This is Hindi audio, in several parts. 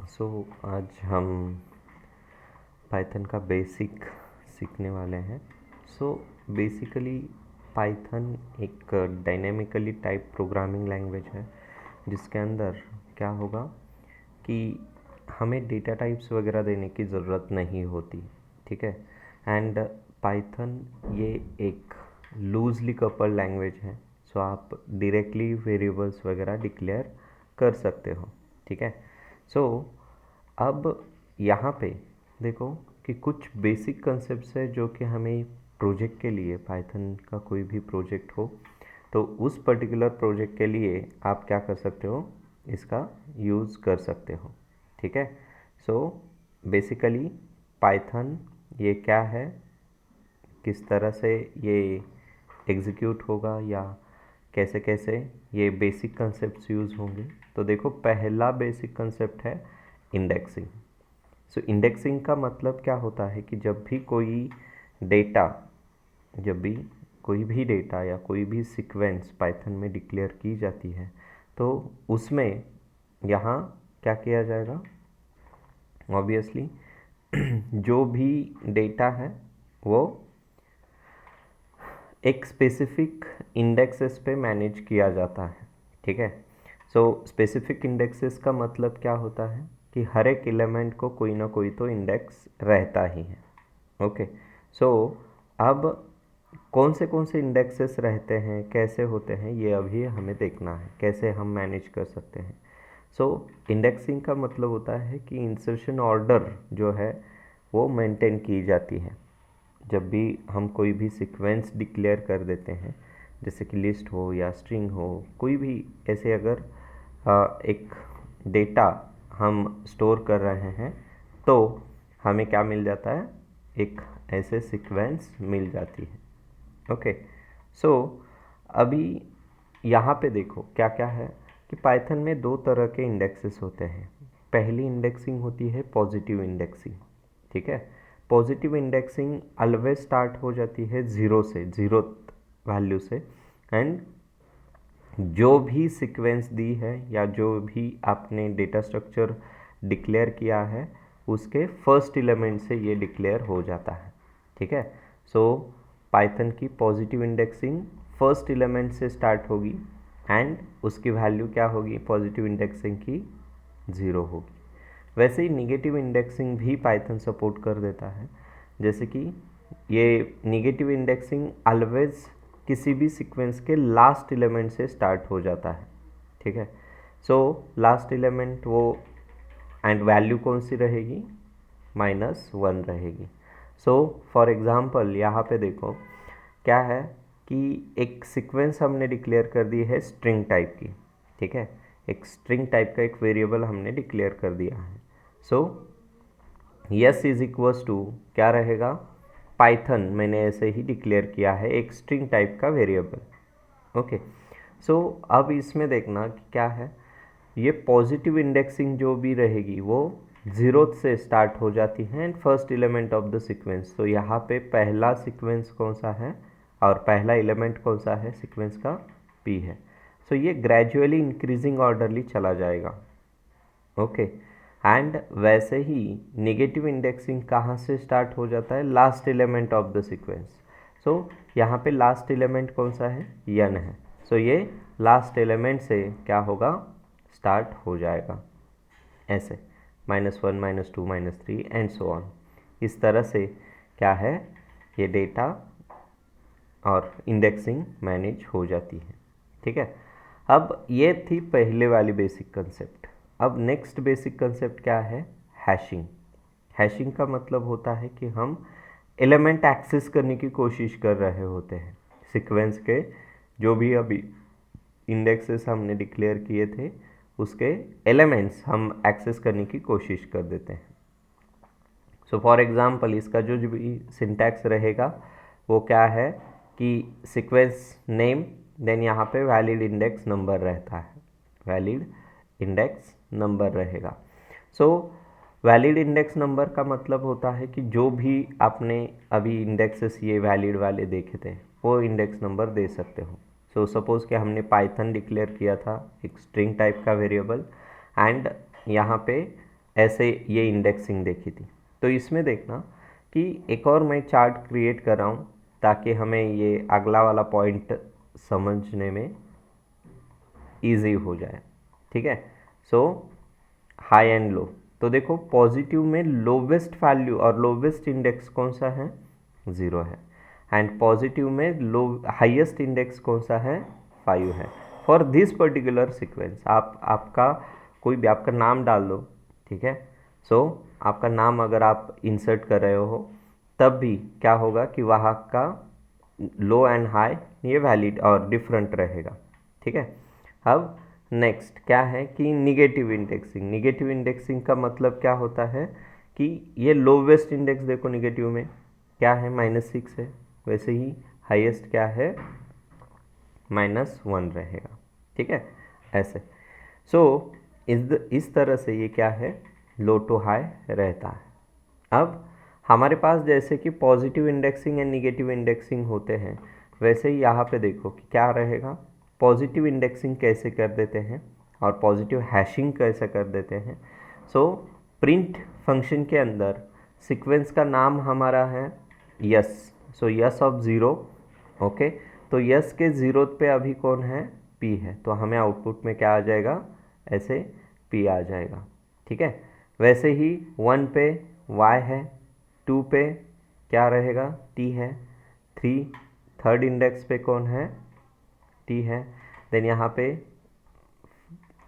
आज हम पाइथन का बेसिक सीखने वाले हैं। बेसिकली पाइथन एक डायनेमिकली टाइप प्रोग्रामिंग लैंग्वेज है जिसके अंदर क्या होगा कि हमें डेटा टाइप्स वगैरह देने की ज़रूरत नहीं होती, ठीक है। एंड पाइथन ये एक लूजली कपल्ड लैंग्वेज है, सो आप डायरेक्टली वेरिएबल्स वगैरह डिक्लेयर कर सकते हो, ठीक है। अब यहाँ पे देखो कि कुछ बेसिक कंसेप्ट्स है जो कि हमें प्रोजेक्ट के लिए, पाइथन का कोई भी प्रोजेक्ट हो तो उस पर्टिकुलर प्रोजेक्ट के लिए आप क्या कर सकते हो, इसका यूज़ कर सकते हो, ठीक है। बेसिकली पाइथन ये क्या है, किस तरह से ये एग्जीक्यूट होगा या कैसे कैसे ये बेसिक कंसेप्ट्स यूज़ होंगे। तो देखो, पहला बेसिक कंसेप्ट है इंडेक्सिंग। इंडेक्सिंग का मतलब क्या होता है कि जब भी कोई भी डेटा या कोई भी सीक्वेंस पाइथन में डिक्लेयर की जाती है तो उसमें यहाँ क्या किया जाएगा, ऑब्वियसली जो भी डेटा है वो एक स्पेसिफिक इंडेक्सेस पे मैनेज किया जाता है, ठीक है। स्पेसिफिक इंडेक्सेस का मतलब क्या होता है कि हर एक एलिमेंट को कोई ना कोई तो इंडेक्स रहता ही है, ओके। अब कौन से इंडेक्सेस रहते हैं, कैसे होते हैं, ये अभी हमें देखना है, कैसे हम मैनेज कर सकते हैं। इंडेक्सिंग का मतलब होता है कि इंसर्शन ऑर्डर जो है वो मेंटेन की जाती है। जब भी हम कोई भी सीक्वेंस डिक्लेयर कर देते हैं, जैसे कि लिस्ट हो या स्ट्रिंग हो, कोई भी ऐसे अगर एक डेटा हम स्टोर कर रहे हैं तो हमें क्या मिल जाता है, एक ऐसे सीक्वेंस मिल जाती है, ओके। अभी यहाँ पे देखो क्या क्या है कि पाइथन में दो तरह के इंडेक्सेस होते हैं। पहली इंडेक्सिंग होती है पॉजिटिव इंडेक्सिंग, ठीक है। पॉजिटिव इंडेक्सिंग ऑलवेज स्टार्ट हो जाती है ज़ीरो वैल्यू से, एंड जो भी सीक्वेंस दी है या जो भी आपने डेटा स्ट्रक्चर डिक्लेयर किया है उसके फर्स्ट एलिमेंट से ये डिक्लेयर हो जाता है, ठीक है। पाइथन की पॉजिटिव इंडेक्सिंग फर्स्ट एलिमेंट से स्टार्ट होगी एंड उसकी वैल्यू क्या होगी, पॉजिटिव इंडेक्सिंग की 0 होगी। वैसे ही निगेटिव इंडेक्सिंग भी पाइथन सपोर्ट कर देता है, जैसे कि ये निगेटिव इंडेक्सिंग ऑलवेज किसी भी सीक्वेंस के लास्ट एलिमेंट से स्टार्ट हो जाता है, ठीक है। लास्ट एलिमेंट वो एंड वैल्यू कौन सी रहेगी, -1 रहेगी। फॉर एग्जांपल यहाँ पे देखो क्या है कि एक सीक्वेंस हमने डिक्लेयर कर दी है स्ट्रिंग टाइप की, ठीक है। एक स्ट्रिंग टाइप का एक वेरिएबल हमने डिक्लेयर कर दिया है। यस इज इक्वल्स टू क्या रहेगा, पाइथन मैंने ऐसे ही डिक्लेयर किया है एक स्ट्रिंग टाइप का वेरिएबल, ओके। अब इसमें देखना कि क्या है, ये पॉजिटिव इंडेक्सिंग जो भी रहेगी वो 0 से स्टार्ट हो जाती है and first element of the sequence. तो यहाँ पे पहला सीक्वेंस कौन सा है और पहला एलिमेंट कौन सा है सीक्वेंस का, p है। ये ग्रेजुअली इंक्रीजिंग ऑर्डरली चला जाएगा, ओके। एंड वैसे ही नेगेटिव इंडेक्सिंग कहाँ से स्टार्ट हो जाता है, last element of the sequence. यहाँ पे लास्ट एलिमेंट कौन सा है, n है। ये लास्ट एलिमेंट से क्या होगा, स्टार्ट हो जाएगा ऐसे, -1 -2 -3 एंड सो ऑन। इस तरह से क्या है, ये डेटा और इंडेक्सिंग मैनेज हो जाती है, ठीक है। अब ये थी पहले वाली बेसिक कंसेप्ट। अब नेक्स्ट बेसिक कंसेप्ट क्या है, हैशिंग। हैशिंग का मतलब होता है कि हम एलिमेंट एक्सेस करने की कोशिश कर रहे होते हैं सीक्वेंस के, जो भी अभी इंडेक्सेस हमने डिक्लेयर किए थे उसके एलिमेंट्स हम एक्सेस करने की कोशिश कर देते हैं। फॉर एग्जांपल इसका जो भी सिंटैक्स रहेगा वो क्या है कि सीक्वेंस नेम, देन यहाँ पे वैलिड इंडेक्स नंबर रहता है, वैलिड इंडेक्स नंबर रहेगा। वैलिड इंडेक्स नंबर का मतलब होता है कि जो भी आपने अभी इंडेक्सेस ये वैलिड वाले देखे थे वो इंडेक्स नंबर दे सकते हो। सपोज़ कि हमने पाइथन डिक्लेयर किया था एक स्ट्रिंग टाइप का वेरिएबल एंड यहाँ पे ऐसे ये इंडेक्सिंग देखी थी। तो इसमें देखना कि एक और मैं चार्ट क्रिएट कर रहा हूँ ताकि हमें ये अगला वाला पॉइंट समझने में ईजी हो जाए, ठीक है। सो हाई एंड लो, तो देखो पॉजिटिव में लोवेस्ट वैल्यू और लोवेस्ट इंडेक्स कौन सा है, 0 है, एंड पॉजिटिव में लो हाईएस्ट इंडेक्स कौन सा है, 5 है। फॉर दिस पर्टिकुलर सीक्वेंस आप आपका कोई भी आपका नाम डाल दो, ठीक है। सो आपका नाम अगर आप इंसर्ट कर रहे हो तब भी क्या होगा कि वहाँ का लो एंड हाई ये वैलिड और डिफरेंट रहेगा, ठीक है। अब नेक्स्ट क्या है कि निगेटिव इंडेक्सिंग। निगेटिव इंडेक्सिंग का मतलब क्या होता है कि ये लोवेस्ट इंडेक्स देखो निगेटिव में क्या है, -6 है, वैसे ही हाईएस्ट क्या है, -1 रहेगा, ठीक है, ऐसे। सो इस तरह से ये क्या है, लो टू हाई रहता है। अब हमारे पास जैसे कि positive indexing and negative indexing होते हैं, वैसे ही यहाँ पे देखो कि क्या रहेगा, पॉजिटिव इंडेक्सिंग कैसे कर देते हैं और पॉजिटिव हैशिंग कैसे कर देते हैं। सो प्रिंट फंक्शन के अंदर सीक्वेंस का नाम हमारा है yes, so yes of 0, okay. तो यस के 0 पे अभी कौन है, पी है, तो हमें आउटपुट में क्या आ जाएगा, ऐसे पी आ जाएगा, ठीक है। वैसे ही 1 पे वाई है, 2 पे क्या रहेगा, टी है, 3 थर्ड इंडेक्स पे कौन है, टी है, देन यहाँ पे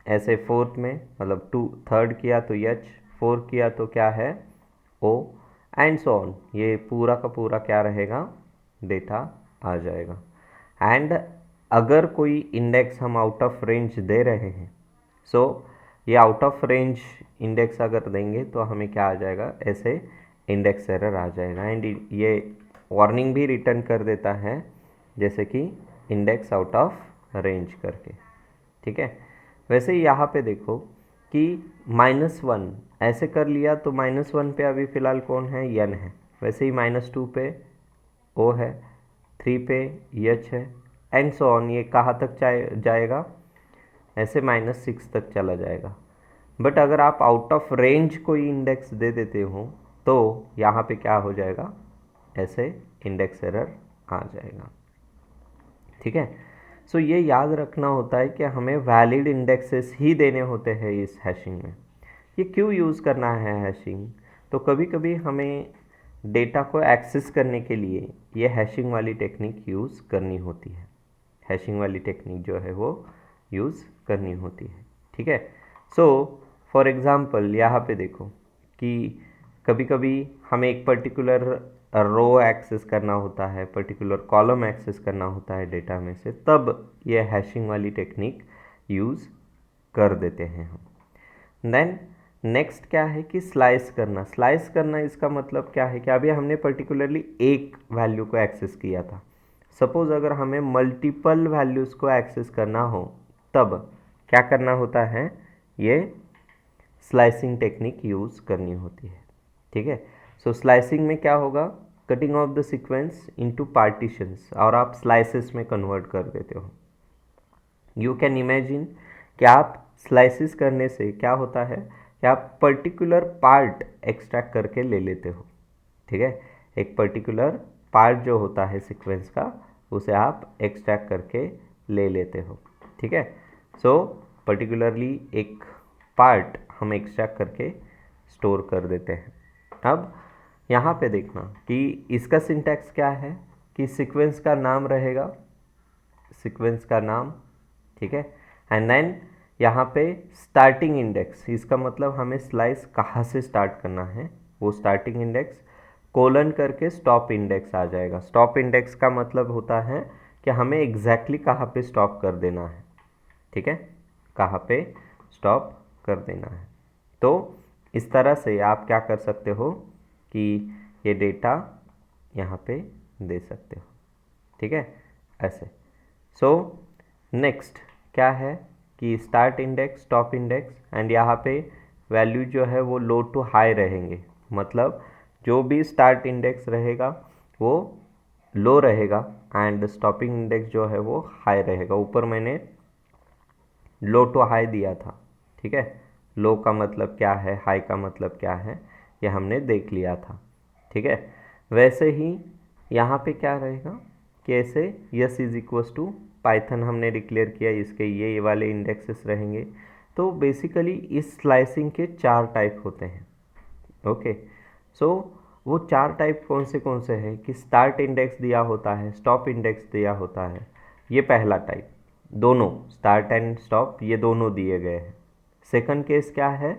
ऐसे फोर्थ में मतलब 2 थर्ड किया तो एच, 4 किया तो क्या है, ओ, एंड सो ऑन, ये पूरा का पूरा क्या रहेगा, डेटा आ जाएगा। एंड अगर कोई इंडेक्स हम आउट ऑफ रेंज दे रहे हैं, सो ये आउट ऑफ रेंज इंडेक्स अगर देंगे तो हमें क्या आ जाएगा, ऐसे इंडेक्स एरर आ जाएगा, एंड ये वार्निंग भी रिटर्न कर देता है जैसे कि इंडेक्स आउट ऑफ रेंज करके, ठीक है। वैसे ही यहाँ पे देखो कि -1 ऐसे कर लिया तो -1 पे अभी फ़िलहाल कौन है, यन है, वैसे ही -2 पे ओ है, 3 पे एच है, एंड सो ऑन, ये कहाँ तक जाएगा, ऐसे -6 तक चला जाएगा। बट अगर आप आउट ऑफ रेंज कोई इंडेक्स दे देते हो तो यहाँ पे क्या हो जाएगा, ऐसे इंडेक्स एरर आ जाएगा, ठीक है। सो ये याद रखना होता है कि हमें वैलिड इंडेक्सेस ही देने होते हैं इस हैशिंग में। ये क्यों यूज़ करना है हैशिंग, तो कभी कभी हमें डेटा को एक्सेस करने के लिए ये हैशिंग वाली टेक्निक यूज़ करनी होती है। हैशिंग वाली टेक्निक जो है वो यूज़ करनी होती है, ठीक है। सो फॉर एग्ज़ाम्पल यहाँ पे देखो कि कभी कभी हमें एक पर्टिकुलर रो एक्सेस करना होता है, पर्टिकुलर कॉलम एक्सेस करना होता है डेटा में से, तब ये हैशिंग वाली टेक्निक यूज़ कर देते हैं हम। देन नेक्स्ट क्या है कि स्लाइस करना। स्लाइस करना इसका मतलब क्या है कि अभी हमने पर्टिकुलरली एक वैल्यू को एक्सेस किया था, सपोज़ अगर हमें मल्टीपल वैल्यूज़ को एक्सेस करना हो तब क्या करना होता है, ये स्लाइसिंग टेक्निक यूज़ करनी होती है, ठीक है। सो स्लाइसिंग में क्या होगा, cutting of the sequence into partitions, और आप स्लाइसेस में कन्वर्ट कर देते हो। यू कैन इमेजिन कि आप स्लाइसिस करने से क्या होता है कि आप पर्टिकुलर पार्ट एक्सट्रैक्ट करके ले लेते हो, ठीक है। एक पर्टिकुलर पार्ट जो होता है सीक्वेंस का उसे आप एक्सट्रैक्ट करके ले लेते हो, ठीक है। सो पर्टिकुलरली एक पार्ट हम एक्सट्रैक्ट करके स्टोर कर देते हैं। अब यहाँ पे देखना कि इसका सिंटैक्स क्या है कि सीक्वेंस का नाम रहेगा, सीक्वेंस का नाम, ठीक है, एंड देन यहाँ पे स्टार्टिंग इंडेक्स, इसका मतलब हमें स्लाइस कहाँ से स्टार्ट करना है वो स्टार्टिंग इंडेक्स, कोलन करके स्टॉप इंडेक्स आ जाएगा। स्टॉप इंडेक्स का मतलब होता है कि हमें एग्जैक्टली कहाँ पे स्टॉप कर देना है, ठीक है, कहाँ पे स्टॉप कर देना है। तो इस तरह से आप क्या कर सकते हो कि ये डेटा यहाँ पे दे सकते हो, ठीक है, ऐसे। सो नेक्स्ट क्या है कि start index, stop index, and यहाँ पे वैल्यू जो है वो लो टू हाई रहेंगे, मतलब जो भी स्टार्ट इंडेक्स रहेगा वो लो रहेगा एंड स्टॉपिंग इंडेक्स जो है वो हाई रहेगा। ऊपर मैंने लो टू हाई दिया था, ठीक है, लो का मतलब क्या है, हाई का मतलब क्या है, ये हमने देख लिया था। ठीक है, वैसे ही यहाँ पे क्या रहेगा कि ऐसे yes is equals to Python हमने डिक्लेयर किया, इसके ये वाले इंडेक्सेस रहेंगे। तो बेसिकली इस स्लाइसिंग के 4 टाइप होते हैं। ओके, सो वो 4 टाइप कौन से हैं कि स्टार्ट इंडेक्स दिया होता है, स्टॉप इंडेक्स दिया होता है। ये पहला टाइप, दोनों स्टार्ट एंड स्टॉप ये दोनों दिए गए हैं। सेकंड केस क्या है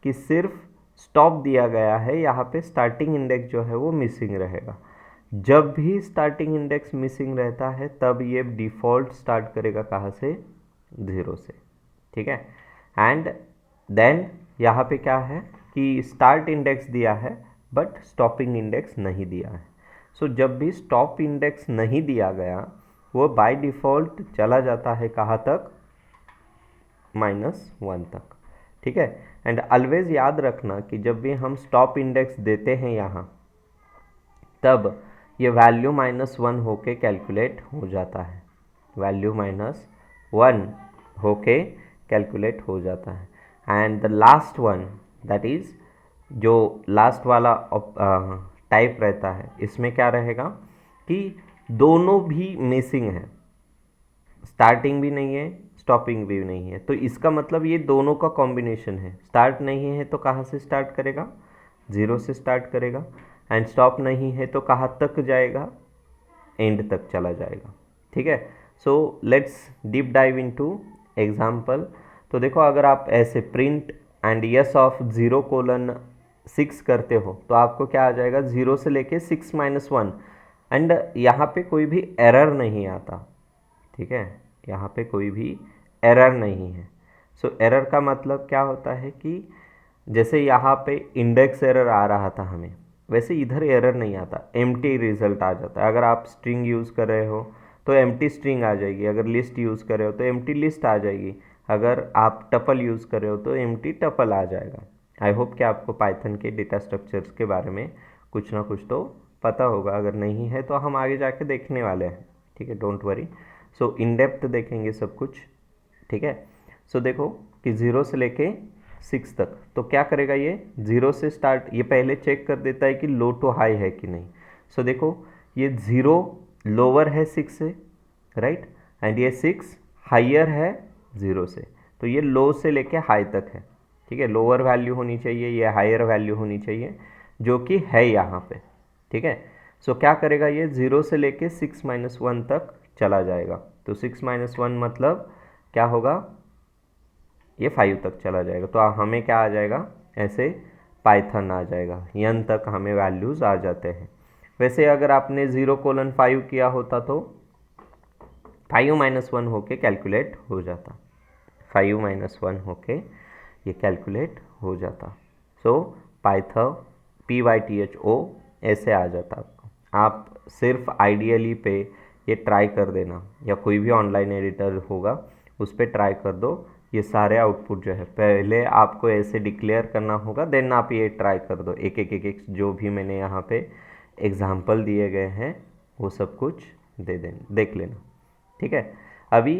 कि सिर्फ स्टॉप दिया गया है, यहाँ पे स्टार्टिंग इंडेक्स जो है वो मिसिंग रहेगा। जब भी स्टार्टिंग इंडेक्स मिसिंग रहता है तब ये डिफ़ॉल्ट स्टार्ट करेगा कहाँ से, 0 से। ठीक है, एंड देन यहाँ पे क्या है कि स्टार्ट इंडेक्स दिया है बट स्टॉपिंग इंडेक्स नहीं दिया है। सो जब भी स्टॉप इंडेक्स नहीं दिया गया वो बाय डिफ़ॉल्ट चला जाता है कहाँ तक, -1 तक। ठीक है, एंड ऑलवेज याद रखना कि जब भी हम स्टॉप इंडेक्स देते हैं यहाँ, तब ये वैल्यू -1 होके कैलकुलेट हो जाता है, वैल्यू -1 होके कैलकुलेट हो जाता है। And the last one, that is जो लास्ट वाला टाइप रहता है, इसमें क्या रहेगा कि दोनों भी मिसिंग है, स्टार्टिंग भी नहीं है स्टॉपिंग भी नहीं है। तो इसका मतलब ये दोनों का कॉम्बिनेशन है। स्टार्ट नहीं है तो कहाँ से स्टार्ट करेगा, 0 से स्टार्ट करेगा, एंड स्टॉप नहीं है तो कहाँ तक जाएगा, एंड तक चला जाएगा। ठीक है, so let's deep dive into example. तो देखो, अगर आप ऐसे प्रिंट एंड यस ऑफ 0:6 करते हो तो आपको क्या आ जाएगा, 0 से लेके 6-1, एंड यहाँ पे कोई भी एरर नहीं आता। ठीक है, यहाँ पे कोई भी एरर नहीं है। सो एरर का मतलब क्या होता है कि जैसे यहाँ पे इंडेक्स एरर आ रहा था हमें, वैसे इधर एरर नहीं आता, एम्प्टी रिजल्ट आ जाता है। अगर आप स्ट्रिंग यूज़ कर रहे हो तो एम्प्टी स्ट्रिंग आ जाएगी, अगर लिस्ट यूज़ कर रहे हो तो एम्प्टी लिस्ट आ जाएगी, अगर आप टपल यूज़ कर रहे हो तो एम्प्टी टपल आ जाएगा। आई होप कि आपको पाइथन के डेटा स्ट्रक्चर्स के बारे में कुछ ना कुछ तो पता होगा, अगर नहीं है तो हम आगे जाके देखने वाले हैं। ठीक है, don't worry. So in depth देखेंगे सब कुछ। ठीक है, सो देखो कि 0 से लेके 6 तक, तो क्या करेगा ये, 0 से स्टार्ट, ये पहले चेक कर देता है कि लो टू हाई है कि नहीं। सो देखो, ये 0 लोअर है 6 से, राइट, एंड ये 6 हाइयर है 0 से, तो ये लो से लेके हाई तक है। ठीक है, लोअर वैल्यू होनी चाहिए, ये हाइयर वैल्यू होनी चाहिए, जो कि है यहाँ पे। ठीक है, सो क्या करेगा ये, 0 से लेके 6-1 तक चला जाएगा। तो 6-1 मतलब क्या होगा, ये 5 तक चला जाएगा। तो हमें क्या आ जाएगा, ऐसे पाइथन आ जाएगा, n तक हमें वैल्यूज़ आ जाते हैं। वैसे अगर आपने 0:5 किया होता तो 5-1 होके कैलकुलेट हो जाता, 5-1 होके ये कैलकुलेट हो जाता। सो पाइथन PYTHO ऐसे आ जाता आपको। आप सिर्फ आइडियली पे ये ट्राई कर देना, या कोई भी ऑनलाइन एडिटर होगा उस पर ट्राई कर दो। ये सारे आउटपुट जो है पहले आपको ऐसे डिक्लेयर करना होगा, देन आप ये ट्राई कर दो। एक एक एक एक जो भी मैंने यहाँ पे एग्जाम्पल दिए गए हैं वो सब कुछ देख लेना। ठीक है, अभी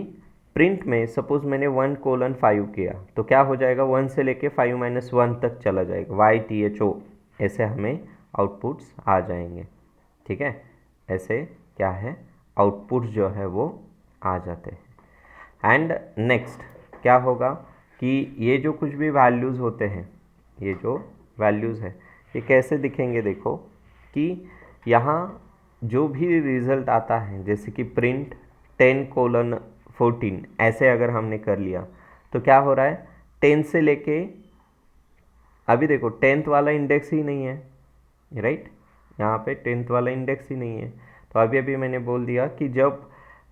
प्रिंट में सपोज मैंने 1:5 किया तो क्या हो जाएगा, 1 से लेके 5-1 तक चला जाएगा, YTHO ऐसे हमें आउटपुट्स आ जाएंगे। ठीक है, ऐसे क्या है, आउटपुट्स जो है वो आ जाते हैं। एंड नेक्स्ट क्या होगा कि ये जो कुछ भी वैल्यूज़ होते हैं, ये जो वैल्यूज़ है ये कैसे दिखेंगे, देखो कि यहाँ जो भी रिज़ल्ट आता है, जैसे कि प्रिंट 10:14 ऐसे अगर हमने कर लिया तो क्या हो रहा है, 10 से लेके अभी देखो 10th वाला इंडेक्स ही नहीं है, राइट, यहाँ पे 10th वाला इंडेक्स ही नहीं है। तो अभी अभी मैंने बोल दिया कि जब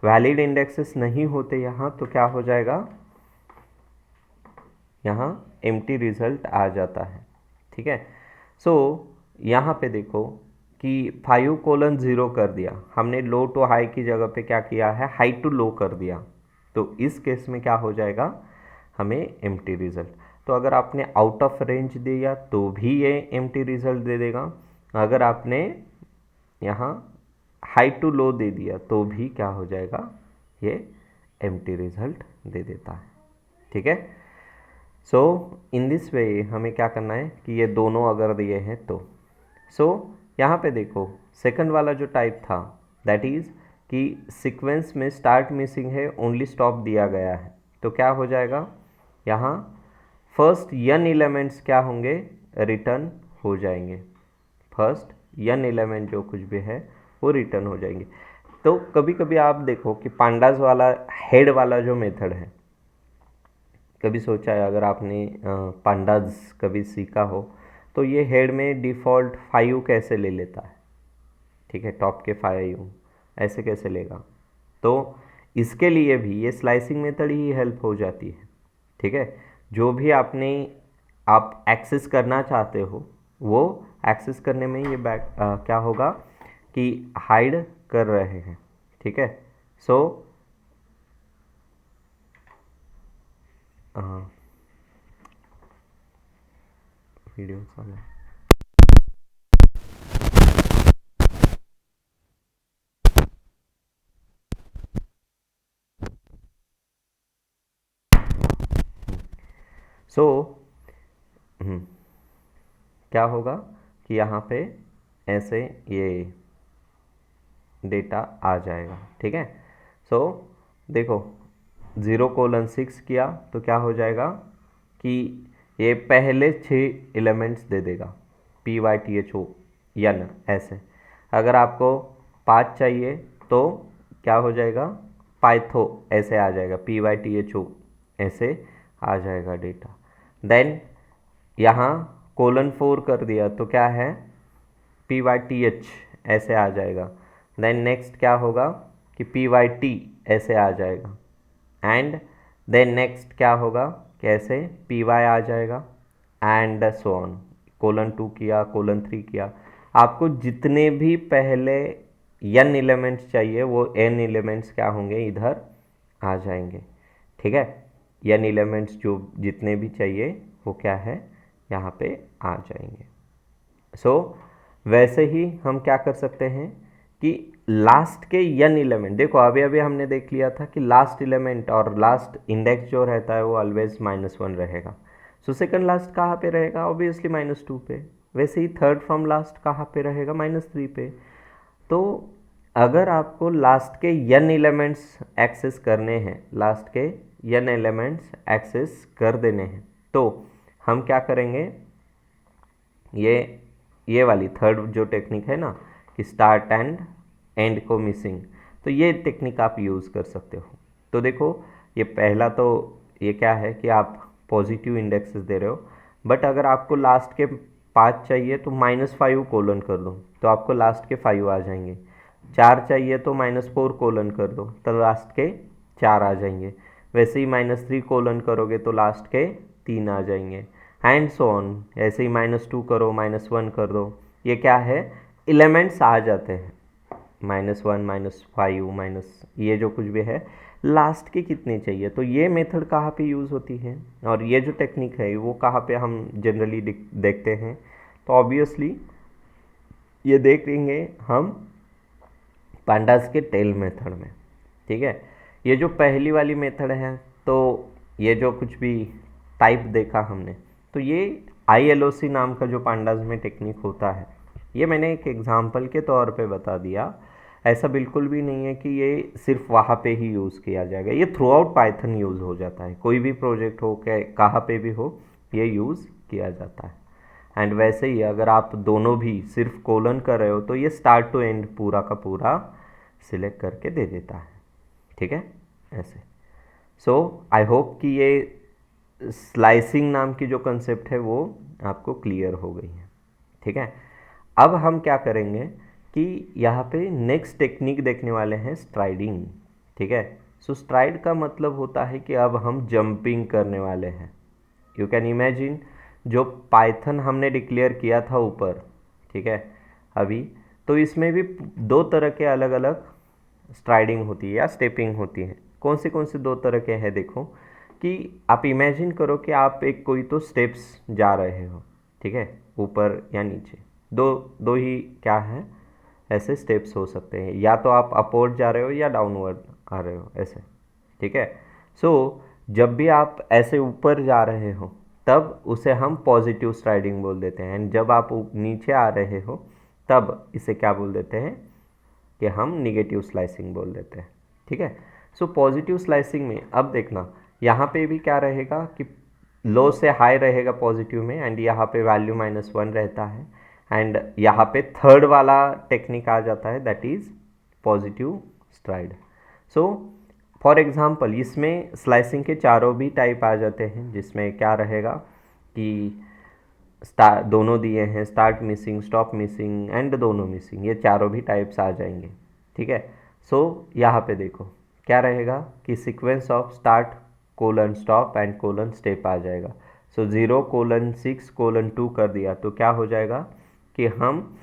वैलिड इंडेक्सेस नहीं होते यहाँ तो क्या हो जाएगा, यहाँ एम्प्टी रिजल्ट आ जाता है। ठीक है, सो यहाँ पे देखो कि 5:0 कर दिया हमने, लो टू हाई की जगह पे क्या किया है, हाई टू लो कर दिया, तो इस केस में क्या हो जाएगा, हमें एम्प्टी रिजल्ट। तो अगर आपने आउट ऑफ रेंज दिया तो भी ये एम्प्टी रिजल्ट दे देगा, अगर आपने यहाँ हाई टू लो दे दिया तो भी क्या हो जाएगा, ये एम्प्टी रिजल्ट दे देता है। ठीक है, सो इन दिस वे हमें क्या करना है कि ये दोनों अगर दिए हैं तो सो यहाँ पे देखो सेकंड वाला जो टाइप था दैट इज़ कि सीक्वेंस में स्टार्ट मिसिंग है ओनली स्टॉप दिया गया है, तो क्या हो जाएगा यहाँ फर्स्ट n एलिमेंट्स क्या होंगे रिटर्न हो जाएंगे, फर्स्ट n एलिमेंट जो कुछ भी है वो रिटर्न हो जाएंगे। तो कभी कभी आप देखो कि पांडास वाला हेड वाला जो मेथड है, कभी सोचा है अगर आपने पांडास कभी सीखा हो तो ये हेड में डिफ़ॉल्ट 5 कैसे ले लेता है, ठीक है, टॉप के 5 ऐसे कैसे लेगा, तो इसके लिए भी ये स्लाइसिंग मेथड ही हेल्प हो जाती है, ठीक है। जो भी आप एक्सेस करना चाहते हो वो एक्सेस करने में ये क्या होगा कि हाइड कर रहे हैं, ठीक है। सो वीडियो वाला सो क्या होगा कि यहाँ पे ऐसे ये डेटा आ जाएगा, ठीक है। सो देखो 0:6 किया तो क्या हो जाएगा कि ये पहले 6 एलिमेंट्स दे देगा PYTHO यन ऐसे। अगर आपको 5 चाहिए तो क्या हो जाएगा पाइथो ऐसे आ जाएगा PYTHO ऐसे आ जाएगा डेटा। देन यहाँ :4 कर दिया तो क्या है PYTH ऐसे आ जाएगा। देन नेक्स्ट क्या होगा कि PYT ऐसे आ जाएगा एंड देन नेक्स्ट क्या होगा कैसे PY आ जाएगा एंड सो ऑन। :2 किया :3 किया, आपको जितने भी पहले n एलिमेंट्स चाहिए वो n एलिमेंट्स क्या होंगे इधर आ जाएंगे, ठीक है। n एलिमेंट्स जो जितने भी चाहिए वो क्या है यहाँ पे आ जाएंगे। सो वैसे ही हम क्या कर सकते हैं कि लास्ट के n एलिमेंट, देखो अभी अभी हमने देख लिया था कि लास्ट एलिमेंट और लास्ट इंडेक्स जो रहता है वो ऑलवेज -1 रहेगा। सो सेकंड लास्ट कहाँ पे रहेगा ऑब्वियसली -2 पे। वैसे ही थर्ड फ्रॉम लास्ट कहाँ पे रहेगा -3 पे। तो अगर आपको लास्ट के n एलिमेंट्स एक्सेस करने हैं, लास्ट के n एलिमेंट्स एक्सेस कर देने हैं, तो हम क्या करेंगे ये वाली थर्ड जो टेक्निक है ना कि स्टार्ट एंड एंड को मिसिंग, तो ये टेक्निक आप यूज़ कर सकते हो। तो देखो ये पहला तो ये क्या है कि आप पॉजिटिव इंडेक्सेस दे रहे हो, बट अगर आपको लास्ट के 5 चाहिए तो -5 कोलन कर दो तो आपको लास्ट के 5 आ जाएंगे। 4 चाहिए तो -4 कोलन कर दो तो लास्ट के 4 आ जाएंगे। वैसे ही -3 कोलन करोगे तो लास्ट के 3 आ जाएंगे एंड सो ऑन। ऐसे ही -2 करो -1 कर दो, ये क्या है एलिमेंट्स आ जाते हैं -1 -5 माइनस ये जो कुछ भी है लास्ट के कितने चाहिए। तो ये मेथड कहाँ पे यूज़ होती है और ये जो टेक्निक है वो कहाँ पे हम जनरली देखते हैं, तो ऑब्वियसली ये देखेंगे हम पांडास के टेल मेथड में, ठीक है। ये जो पहली वाली मेथड है तो ये जो कुछ भी टाइप देखा हमने, तो ये ILOC नाम का जो पांडास में टेक्निक होता है ये मैंने एक एग्जांपल के तौर पे बता दिया। ऐसा बिल्कुल भी नहीं है कि ये सिर्फ वहाँ पे ही यूज़ किया जाएगा, ये थ्रू आउट पाइथन यूज़ हो जाता है। कोई भी प्रोजेक्ट हो क्या कहाँ पे भी हो ये यूज़ किया जाता है। एंड वैसे ही अगर आप दोनों भी सिर्फ कोलन कर रहे हो तो ये स्टार्ट टू एंड पूरा का पूरा सिलेक्ट करके दे देता है, ठीक है ऐसे। सो आई होप कि ये स्लाइसिंग नाम की जो कंसेप्ट है वो आपको क्लियर हो गई है, ठीक है। अब हम क्या करेंगे कि यहाँ पे नेक्स्ट टेक्निक देखने वाले हैं स्ट्राइडिंग, ठीक है। सो स्ट्राइड का मतलब होता है कि अब हम जंपिंग करने वाले हैं। यू कैन इमेजिन जो पाइथन हमने डिक्लेयर किया था ऊपर, ठीक है अभी, तो इसमें भी 2 तरह के अलग अलग स्ट्राइडिंग होती है या स्टेपिंग होती है। कौन से 2 तरह के हैं देखो कि आप इमेजिन करो कि आप एक कोई तो स्टेप्स जा रहे हो, ठीक है ऊपर या नीचे, दो ही क्या है ऐसे स्टेप्स हो सकते हैं, या तो आप अपवर्ड जा रहे हो या डाउनवर्ड आ रहे हो ऐसे, ठीक है। सो जब भी आप ऐसे ऊपर जा रहे हो तब उसे हम पॉजिटिव स्लाइडिंग बोल देते हैं, एंड जब आप नीचे आ रहे हो तब इसे क्या बोल देते हैं कि हम निगेटिव स्लाइसिंग बोल देते हैं। ठीक है, सो पॉजिटिव स्लाइसिंग में अब देखना यहाँ पे भी क्या रहेगा कि लो से हाई रहेगा पॉजिटिव में, एंड यहाँ पे वैल्यू -1 रहता है, एंड यहाँ पे थर्ड वाला टेक्निक आ जाता है, that is positive STRIDE. So for example इसमें स्लाइसिंग के चारों भी टाइप आ जाते हैं, जिसमें क्या रहेगा कि स्टार्ट दोनों दिए हैं, start missing, stop missing and दोनों मिसिंग, ये चारों भी टाइप्स आ जाएंगे। ठीक है, सो यहाँ पे देखो क्या रहेगा कि sequence of start colon stop and colon step आ जाएगा। सो 0:6:2 कर दिया तो क्या हो जाएगा कि हम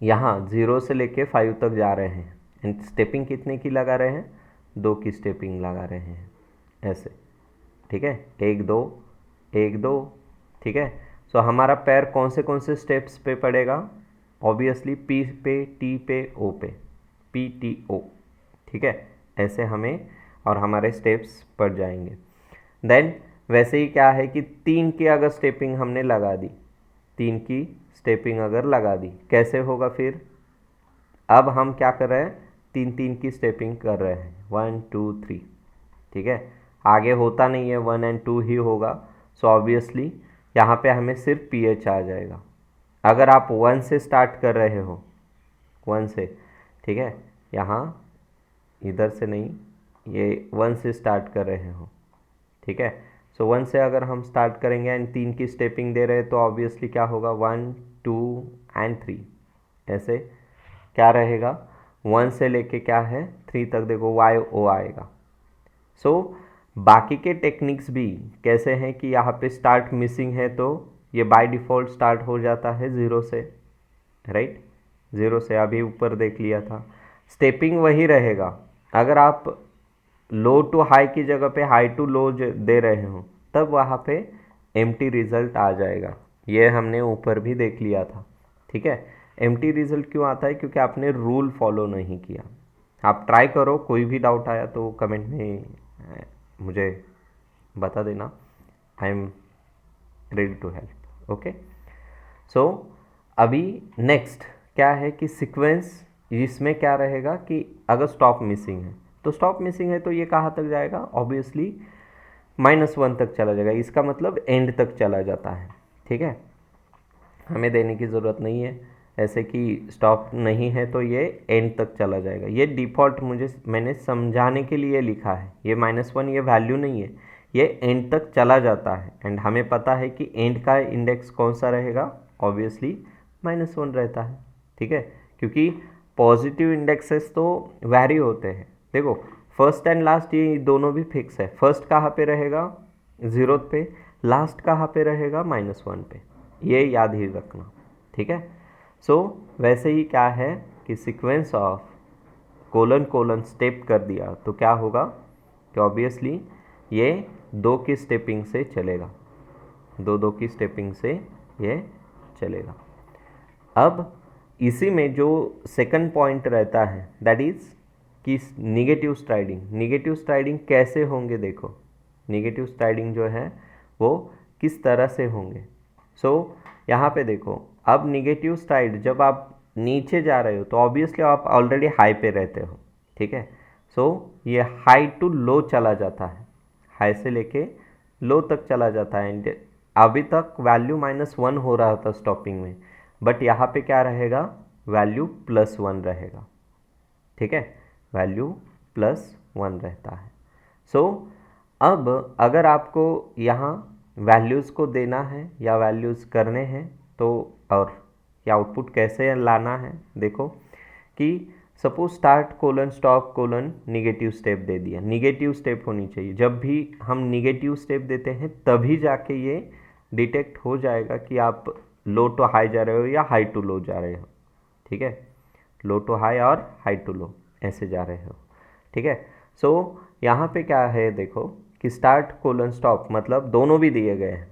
यहाँ 0 से लेके 5 तक जा रहे हैं, एंड स्टेपिंग कितने की लगा रहे हैं, 2 की स्टेपिंग लगा रहे हैं ऐसे। ठीक है, 1 2 1 2। ठीक है, सो हमारा पैर कौन से स्टेप्स पे पड़ेगा, ऑब्वियसली पी पे, टी पे, ओ पे, पी टी ओ। ठीक है, ऐसे हमें और हमारे स्टेप्स पड़ जाएंगे। देन वैसे ही क्या है कि 3 की अगर स्टेपिंग हमने लगा दी, 3 की स्टेपिंग अगर लगा दी, कैसे होगा फिर, अब हम क्या कर रहे हैं, 3 की स्टेपिंग कर रहे हैं, 1 2 3। ठीक है, आगे होता नहीं है, 1 और 2 ही होगा। सो ऑब्वियसली यहाँ पे हमें सिर्फ पीएच आ जाएगा। अगर आप 1 से स्टार्ट कर रहे हो, 1 से, ठीक है, यहाँ इधर से नहीं, ये 1 से स्टार्ट कर रहे हो। ठीक है, सो 1 से अगर हम स्टार्ट करेंगे एंड 3 की स्टेपिंग दे रहे हैं तो ऑब्वियसली क्या होगा, 1 2 एंड 3 ऐसे क्या रहेगा, 1 से लेके क्या है 3 तक देखो वाई ओ आएगा। सो बाकी के टेक्निक्स भी कैसे हैं कि यहाँ पे स्टार्ट मिसिंग है तो ये बाय डिफ़ॉल्ट स्टार्ट हो जाता है 0 से, राइट, 0 से अभी ऊपर देख लिया था। स्टेपिंग वही रहेगा, अगर आप लो टू हाई की जगह पे हाई टू लो दे रहे हो तब वहाँ पे एम्प्टी रिजल्ट आ जाएगा, ये हमने ऊपर भी देख लिया था। ठीक है, एम्प्टी रिजल्ट क्यों आता है, क्योंकि आपने रूल फॉलो नहीं किया। आप ट्राई करो, कोई भी डाउट आया तो कमेंट में मुझे बता देना, I am ready to help. Okay, so अभी नेक्स्ट क्या है कि सीक्वेंस, इसमें क्या रहेगा कि अगर स्टॉप मिसिंग है तो स्टॉप मिसिंग है तो ये कहाँ तक जाएगा, ऑब्वियसली -1 तक चला जाएगा, इसका मतलब एंड तक चला जाता है। ठीक है, हमें देने की ज़रूरत नहीं है ऐसे कि स्टॉप नहीं है तो ये एंड तक चला जाएगा, ये डिफ़ॉल्ट मैंने समझाने के लिए लिखा है, ये -1 ये वैल्यू नहीं है, ये एंड तक चला जाता है, एंड हमें पता है कि एंड का इंडेक्स कौन सा रहेगा, ऑब्वियसली -1 रहता है। ठीक है, क्योंकि पॉजिटिव इंडेक्सेस तो वैरी होते हैं, देखो फर्स्ट एंड लास्ट ये दोनों भी फिक्स है, फर्स्ट कहाँ पे रहेगा 0 पे, लास्ट कहाँ पे रहेगा -1 पे, ये याद ही रखना। ठीक है, सो वैसे ही क्या है कि sequence of colon colon step कर दिया तो क्या होगा कि ऑब्वियसली ये 2 की स्टेपिंग से चलेगा, 2 की स्टेपिंग से ये चलेगा। अब इसी में जो सेकंड पॉइंट रहता है दैट इज़ कि निगेटिव स्ट्राइडिंग, निगेटिव स्ट्राइडिंग कैसे होंगे, देखो निगेटिव स्ट्राइडिंग जो है वो किस तरह से होंगे। सो यहाँ पे देखो, अब निगेटिव स्ट्राइड जब आप नीचे जा रहे हो तो ऑब्वियसली आप ऑलरेडी हाई पे रहते हो। ठीक है, सो ये हाई टू लो चला जाता है, हाई से लेके लो तक चला जाता है, एंड अभी तक वैल्यू -1 हो रहा था स्टॉपिंग में, बट यहाँ पे क्या रहेगा, वैल्यू +1 रहेगा। ठीक है, वैल्यू +1 रहता है। सो अब अगर आपको यहाँ वैल्यूज़ को देना है या वैल्यूज़ करने हैं तो, और या आउटपुट कैसे लाना है, देखो कि suppose start colon stop colon negative step दे दिया, निगेटिव स्टेप होनी चाहिए, जब भी हम निगेटिव स्टेप देते हैं तभी जाके ये डिटेक्ट हो जाएगा कि आप लो टू हाई जा रहे हो या हाई टू लो जा रहे हो। ठीक है, लो टू हाई और हाई टू लो ऐसे जा रहे हो। ठीक है, सो यहाँ पे क्या है देखो कि स्टार्ट कोलन स्टॉप मतलब दोनों भी दिए गए हैं।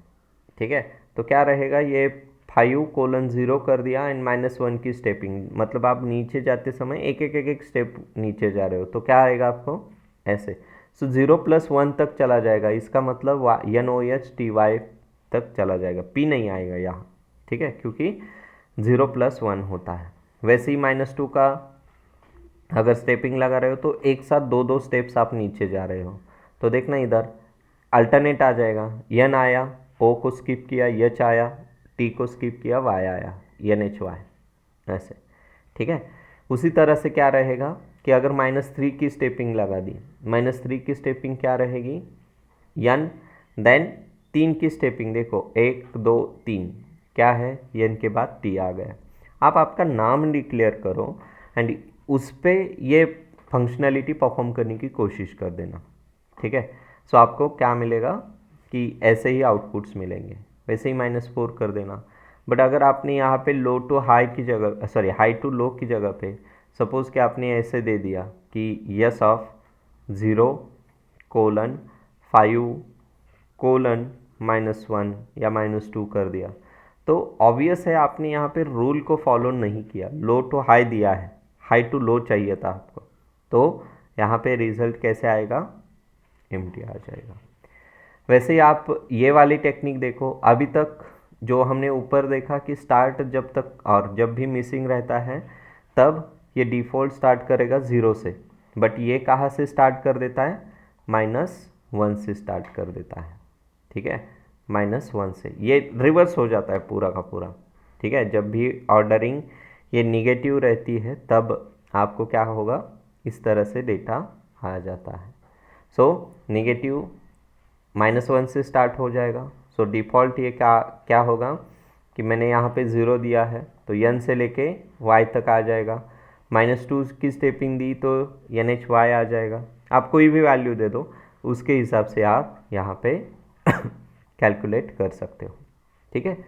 ठीक है, तो क्या रहेगा, ये 5:0 कर दिया एंड -1 की स्टेपिंग, मतलब आप नीचे जाते समय एक एक स्टेप नीचे जा रहे हो तो क्या आएगा आपको ऐसे। सो 0+1 तक चला जाएगा, इसका मतलब NOHTY तक चला जाएगा, P नहीं आएगा यहाँ, ठीक है, क्योंकि 0+1 होता है। वैसे ही -2 का अगर स्टेपिंग लगा रहे हो तो एक साथ दो दो स्टेप्स आप नीचे जा रहे हो, तो देखना इधर अल्टरनेट आ जाएगा, N आया, O को स्किप किया, H आया, T को स्किप किया, Y आया, NHY, ऐसे, ठीक है। उसी तरह से क्या रहेगा कि अगर -3 की स्टेपिंग लगा दी, -3 की स्टेपिंग क्या रहेगी, N, देन 3 की स्टेपिंग देखो, 1 2 3, क्या है, N के बाद T आ गया। आप आपका नाम डिक्लेयर करो एंड उस पर ये फंक्शनैलिटी परफॉर्म करने की कोशिश कर देना, ठीक है। सो आपको क्या मिलेगा कि ऐसे ही आउटपुट्स मिलेंगे, वैसे ही -4 कर देना। बट अगर आपने यहाँ पे लो टू हाई की जगह, सॉरी हाई टू लो की जगह पे सपोज़ कि आपने ऐसे दे दिया कि यस ऑफ 0:5:-1 या -2 कर दिया, तो ऑब्वियस है आपने यहाँ पे रूल को फॉलो नहीं किया, लो टू हाई दिया है, हाई टू लो चाहिए था आपको, तो यहाँ पे रिजल्ट कैसे आएगा, एम्प्टी आ जाएगा। वैसे ही आप ये वाली टेक्निक देखो, अभी तक जो हमने ऊपर देखा कि स्टार्ट जब तक और जब भी मिसिंग रहता है तब ये डिफ़ॉल्ट स्टार्ट करेगा 0 से, बट ये कहाँ से स्टार्ट कर देता है, -1 से स्टार्ट कर देता है, ठीक है, -1 से ये रिवर्स हो जाता है पूरा का पूरा, ठीक है। जब भी ऑर्डरिंग ये निगेटिव रहती है तब आपको क्या होगा, इस तरह से डेटा आ जाता है। सो निगेटिव -1 से स्टार्ट हो जाएगा। सो डिफ़ॉल्ट ये क्या होगा कि मैंने यहाँ पे 0 दिया है तो N से लेके Y तक आ जाएगा, -2 की स्टेपिंग दी तो NHY आ जाएगा। आप कोई भी वैल्यू दे दो, उसके हिसाब से आप यहाँ पे कैलकुलेट कर सकते हो, ठीक है।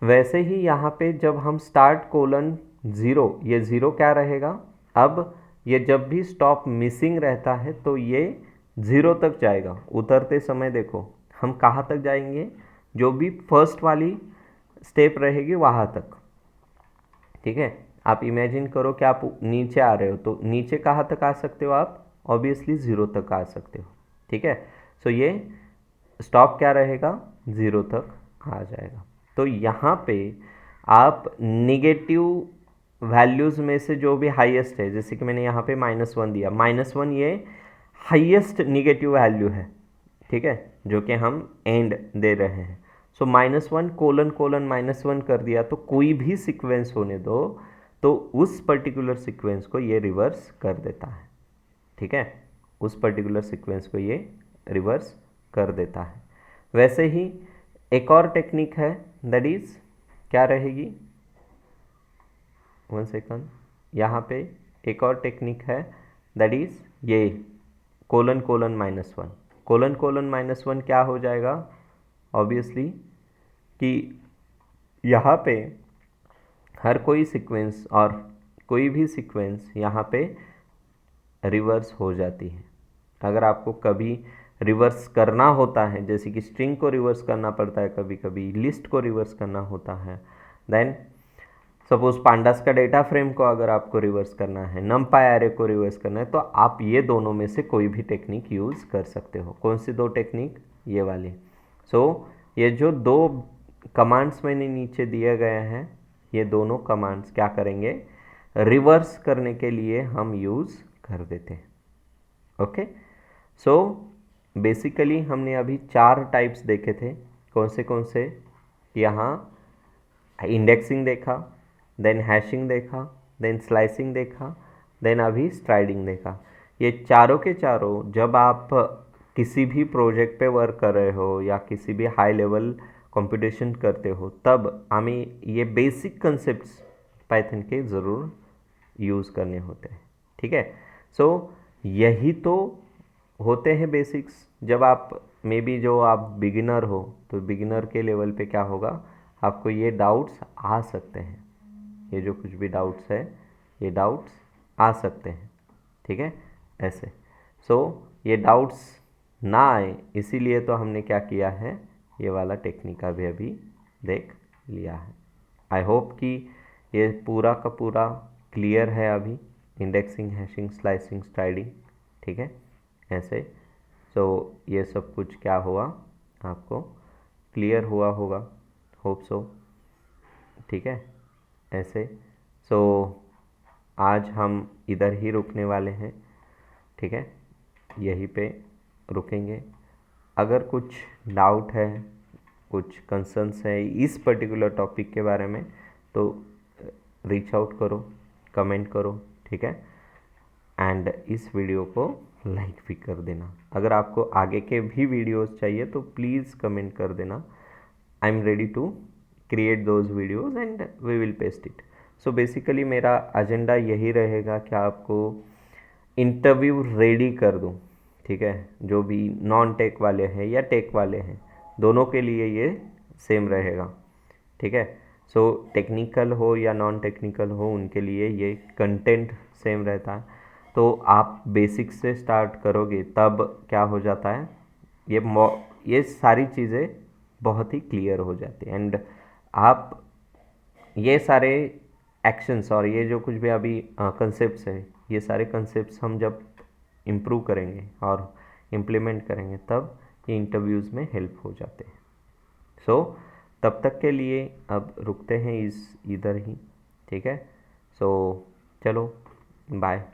वैसे ही यहाँ पे जब हम (0), ये 0 क्या रहेगा, अब ये जब भी स्टॉप मिसिंग रहता है तो ये 0 तक जाएगा। उतरते समय देखो हम कहाँ तक जाएंगे, जो भी फर्स्ट वाली स्टेप रहेगी वहाँ तक, ठीक है। आप इमेजिन करो कि आप नीचे आ रहे हो तो नीचे कहाँ तक आ सकते हो आप, ऑब्वियसली 0 तक आ सकते हो, ठीक है। सो ये स्टॉप क्या रहेगा, 0 तक आ जाएगा। तो यहाँ पे आप निगेटिव वैल्यूज़ में से जो भी हाईएस्ट है, जैसे कि मैंने यहाँ पे -1 दिया, -1 ये हाईएस्ट निगेटिव वैल्यू है, ठीक है, जो कि हम एंड दे रहे हैं। सो -1::-1 कर दिया तो कोई भी सीक्वेंस होने दो तो उस पर्टिकुलर सीक्वेंस को ये रिवर्स कर देता है, ठीक है, उस पर्टिकुलर सीक्वेंस को ये रिवर्स कर देता है। वैसे ही एक और टेक्निक है, दैट इज क्या रहेगी, 1 सेकंड, यहाँ पे एक और टेक्निक है, दैट इज ये ::-1 ::-1 क्या हो जाएगा, ऑब्वियसली कि यहाँ पे हर कोई सीक्वेंस और कोई भी सीक्वेंस यहाँ पे रिवर्स हो जाती है। अगर आपको कभी रिवर्स करना होता है, जैसे कि स्ट्रिंग को रिवर्स करना पड़ता है, कभी कभी लिस्ट को रिवर्स करना होता है, देन सपोज पांडास का डेटा फ्रेम को अगर आपको रिवर्स करना है, नमपाई एरे को रिवर्स करना है, तो आप ये दोनों में से कोई भी टेक्निक यूज़ कर सकते हो। कौन सी दो टेक्निक, ये वाली। सो ये जो दो कमांड्स मैंने नीचे दिए गए हैं, ये दोनों कमांड्स क्या करेंगे, रिवर्स करने के लिए हम यूज़ कर देते हैं, ओके। सो बेसिकली हमने अभी 4 टाइप्स देखे थे, कौन से, यहाँ इंडेक्सिंग देखा, देन हैशिंग देखा, देन स्लाइसिंग देखा, देन अभी स्ट्राइडिंग देखा। ये चारों के चारों जब आप किसी भी प्रोजेक्ट पे वर्क कर रहे हो या किसी भी हाई लेवल कंपटीशन करते हो, तब हमें ये बेसिक कंसेप्ट्स पाइथन के ज़रूर यूज़ करने होते हैं, ठीक है। सो यही तो होते हैं बेसिक्स। जब आप मे बी जो आप बिगिनर हो तो बिगिनर के लेवल पे क्या होगा, आपको ये डाउट्स आ सकते हैं, ये जो कुछ भी डाउट्स है ये डाउट्स आ सकते हैं, ठीक है, ऐसे। सो ये डाउट्स ना आए इसीलिए तो हमने क्या किया है, ये वाला टेक्निक अभी देख लिया है। आई होप कि ये पूरा का पूरा क्लियर है अभी, इंडेक्सिंग, हैशिंग, स्लाइसिंग, स्ट्राइडिंग, ठीक है, ऐसे सो ये सब कुछ क्या हुआ, आपको क्लियर हुआ होगा, होप सो। ठीक है, ऐसे सो आज हम इधर ही रुकने वाले हैं। ठीक है, यहीं पे रुकेंगे। अगर कुछ डाउट है, कुछ कंसर्न्स है इस पर्टिकुलर टॉपिक के बारे में, तो रीच आउट करो, कमेंट करो। ठीक है, एंड इस वीडियो को लाइक भी कर देना। अगर आपको आगे के भी वीडियोस चाहिए तो प्लीज़ कमेंट कर देना। I am ready to create those videos and we will paste it. So basically मेरा एजेंडा यही रहेगा कि आपको इंटरव्यू रेडी कर दूं। ठीक है, जो भी नॉन टेक वाले हैं या टेक वाले हैं, दोनों के लिए ये सेम रहेगा। ठीक है, सो टेक्निकल हो या नॉन टेक्निकल हो, उनके लिए ये कंटेंट सेम रहता है। तो आप बेसिक से स्टार्ट करोगे तब क्या हो जाता है, ये सारी चीज़ें बहुत ही क्लियर हो जाती हैं। एंड आप ये सारे एक्शंस और ये जो कुछ भी अभी कंसेप्ट्स है, ये सारे कंसेप्ट्स हम जब इम्प्रूव करेंगे और इम्प्लीमेंट करेंगे तब ये इंटरव्यूज़ में हेल्प हो जाते हैं। सो तब तक के लिए अब रुकते हैं इधर ही। ठीक है, सो चलो बाय।